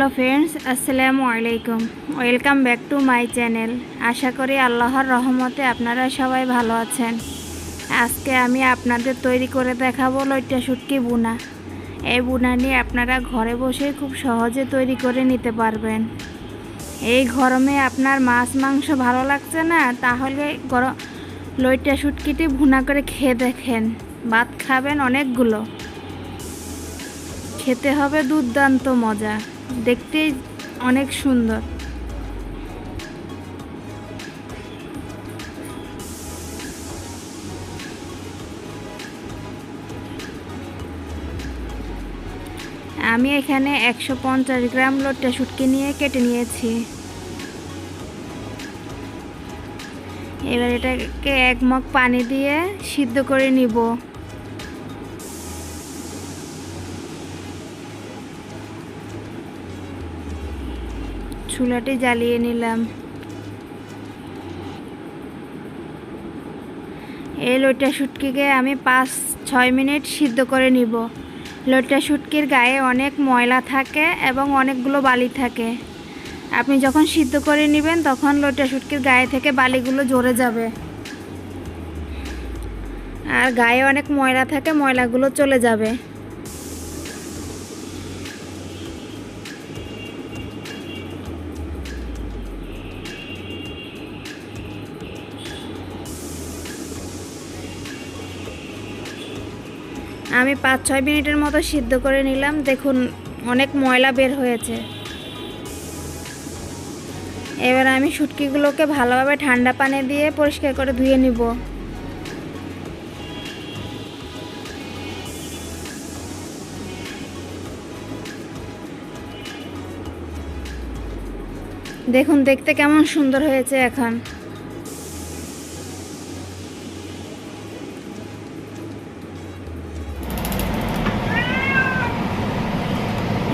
Hello friends, আসসালামু আলাইকুম। Welcome back to my channel. আশা করি আল্লাহর রহমতে আপনারা সবাই ভালো আছেন। আজকে আমি আপনাদের তৈরি করে দেখাবো লইট্টা শুটকি বুনা। এই বুনা নিয়ে আপনারা ঘরে বসে খুব সহজে তৈরি করে নিতে পারবেন। এই গরমে আপনার মাছ মাংস ভালো লাগছে না, তাহলে লইট্টা শুটকিটি ভুনা করে খেয়ে দেখেন। ভাত খাবেন অনেকগুলো। খেতে হবে দুর্দান্ত মজা, দেখতেই অনেক সুন্দর। আমি এখানে 150 গ্রাম লইট্টা শুটকি নিয়ে কেটে নিয়েছি। এবার এটাকে 1 মগ পানি দিয়ে সিদ্ধ করে নিব। চুলাটি জ্বালিয়ে নিলাম। এই লইট্টা শুটকিকে আমি 5-6 মিনিট সিদ্ধ করে নিব। লইট্টা শুটকির গায়ে অনেক ময়লা থাকে এবং অনেকগুলো বালি থাকে। আপনি যখন সিদ্ধ করে নেবেন তখন লইট্টা শুটকির গায়ে থেকে বালিগুলো ঝরে যাবে, আর গায়ে অনেক ময়লা থাকে, ময়লাগুলো চলে যাবে। আমি 5-6 মিনিটের মতো সিদ্ধ করে নিলাম। দেখুন অনেক ময়লা বের হয়েছে। এবার আমি শুটকিগুলোকে ভালোভাবে ঠান্ডা পানি দিয়ে পরিষ্কার করে ধুয়ে নিব। দেখুন দেখতে কেমন সুন্দর হয়েছে। এখন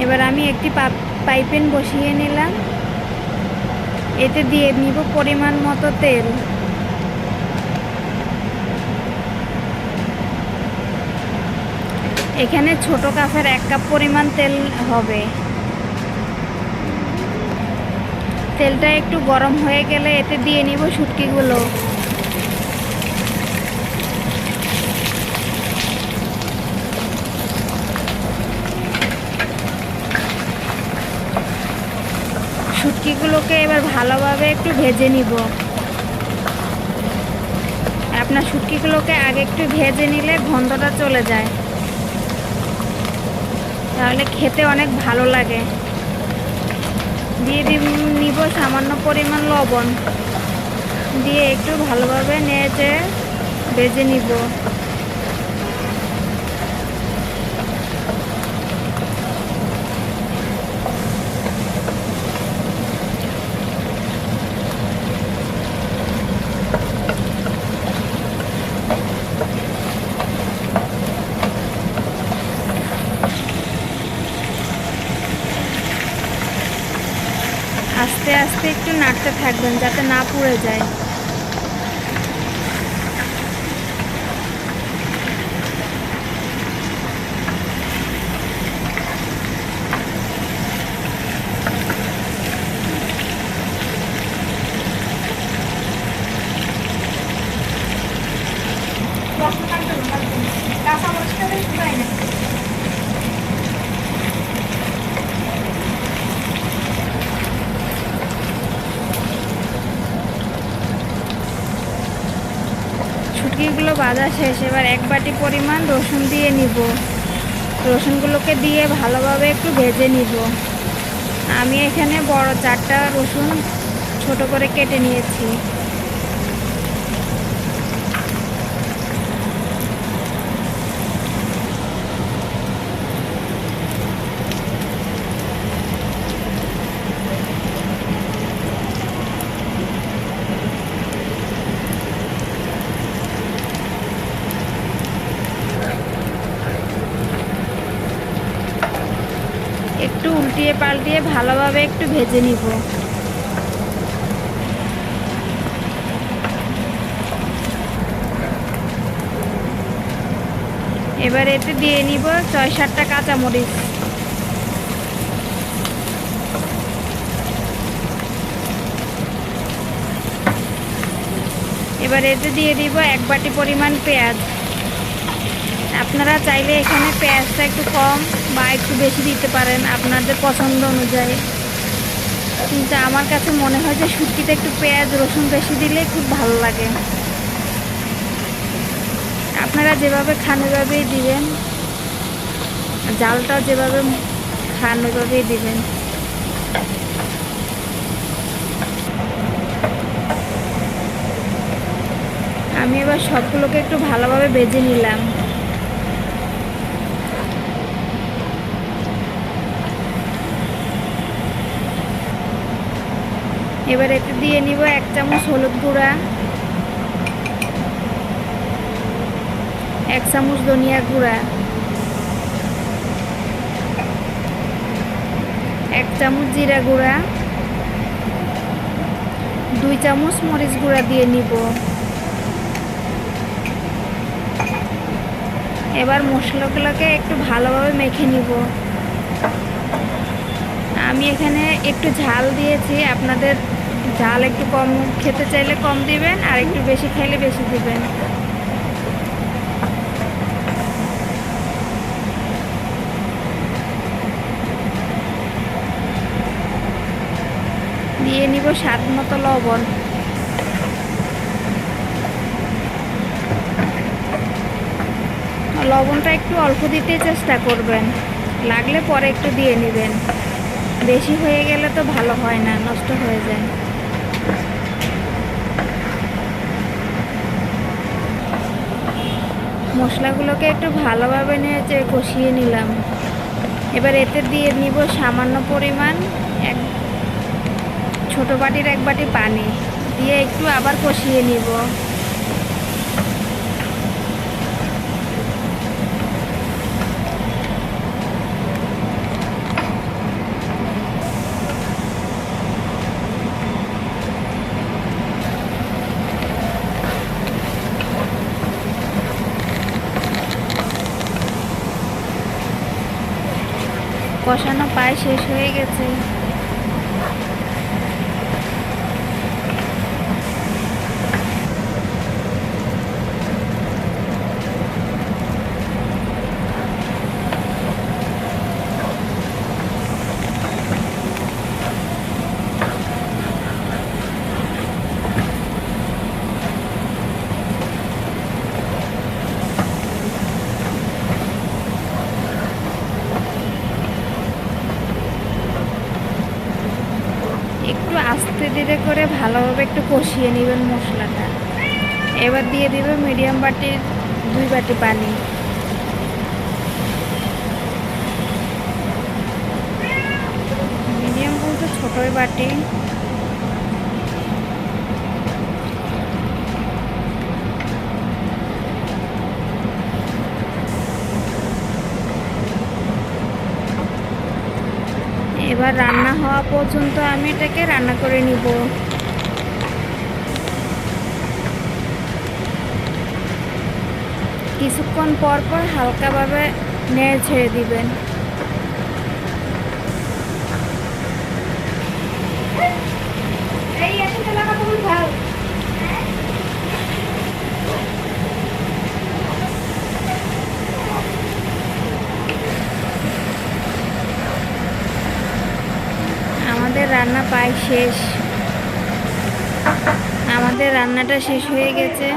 এবার আমি একটি পাইপেন বসিয়ে নিলাম। এতে দিয়ে নিব পরিমাণ মতো তেল। এখানে ছোট কাপের 1 কাপ পরিমাণ তেল হবে। তেলটা একটু গরম হয়ে গেলে এতে দিয়ে নিব শুটকিগুলো। শুটকিগুলোকে এবার ভালোভাবে একটু ভেজে নিব। আপনার শুটকিগুলোকে আগে একটু ভেজে নিলে গন্ধটা চলে যায়, তাহলে খেতে অনেক ভালো লাগে। দিয়ে নিব সামান্য পরিমাণ লবণ, দিয়ে একটু ভালোভাবে নেড়ে ভেজে নিব। আস্তে আস্তে একটু নাড়তে থাকবেন যাতে না পুড়ে যায়। শুটকিগুলো ভাজা শেষ। এবার 1 বাটি পরিমাণ রসুন দিয়ে নিব। রসুনগুলোকে দিয়ে ভালোভাবে একটু ভেজে নিব। আমি এখানে বড় 4টা রসুন ছোট করে কেটে নিয়েছি। একটু উল্টিয়ে পাল্টিয়ে ভালোভাবে একটু ভেজে নিব। এবার এতে দিয়ে নিব 6-7টা কাঁচামরিচ। এবার এতে দিয়ে দিব 1 বাটি পরিমাণ পেঁয়াজ। আপনারা চাইলে এখানে পেঁয়াজটা একটু কম বা একটু বেশি দিতে পারেন আপনাদের পছন্দ অনুযায়ী, কিন্তু আমার কাছে মনে হয় যে শুটকিতে একটু পেঁয়াজ রসুন বেশি দিলে খুব ভালো লাগে। আপনারা যেভাবে খান ওইভাবেই দিবেন, জালটা যেভাবে খান ওইভাবেই দিবেন। আমি এবার সবগুলোকে একটু ভালোভাবে ভেজে নিলাম। এবার এতে দিয়ে নিব 1 চামচ হলুদ গুঁড়া, 1 চামচ ধনিয়া গুঁড়া, 1 চামচ জিরা গুঁড়া, 2 চামচ মরিচ গুঁড়া দিয়ে নিব। এবার মশলাগুলোকে একটু ভালোভাবে মেখে নিব। আমি এখানে একটু ঝাল দিয়েছি, আপনাদের ঝাল একটু কম খেতে চাইলে কম দিবেন, আর একটু বেশি খাইলে বেশি দিবেন। দিয়ে নিব স্বাদ মতো লবণ। লবণটা একটু অল্প দিতে চেষ্টা করবেন, লাগলে পরে একটু দিয়ে নেবেন। বেশি হয়ে গেলে তো ভালো হয় না, নষ্ট হয়ে যায়। মশলাগুলোকে একটু ভালোভাবে নেড়ে কষিয়ে নিলাম। এবার এতে দিয়ে নিব সামান্য পরিমাণ ছোট বাটির 1 বাটি পানি দিয়ে একটু আবার কষিয়ে নিব। কষানো প্রায় শেষ হয়ে গেছে। একটু আস্তে ধীরে করে ভালোভাবে একটু কষিয়ে নেবেন মশলাটা। এবার দিয়ে দিব মিডিয়াম বাটির 2 বাটি পানি। মিডিয়াম বলতে ছোটোই বাটি। এবার রান্না হওয়া পর্যন্ত আমি এটাকে রান্না করে নিব। কিছুক্ষণ পর পর হালকাভাবে নেড়ে ছেড়ে দিবেন। আমাদের রান্না প্রায় শেষ। আমাদের রান্নাটা শেষ হয়ে গেছে।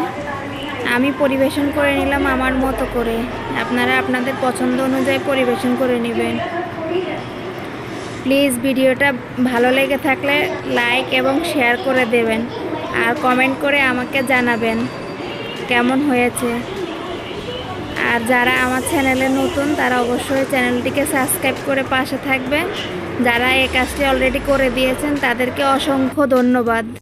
আমি পরিবেশন করে নিলাম আমার মতো করে। আপনারা আপনাদের পছন্দ অনুযায়ী পরিবেশন করে নেবেন। প্লিজ ভিডিওটা ভালো লেগে থাকলে লাইক এবং শেয়ার করে দেবেন, আর কমেন্ট করে আমাকে জানাবেন কেমন হয়েছে। আর যারা আমার চ্যানেলে নতুন তারা অবশ্যই চ্যানেলটিকে সাবস্ক্রাইব করে পাশে থাকবেন। যারা এই কাজটি অলরেডি করে দিয়েছেন তাদেরকে অসংখ্য ধন্যবাদ।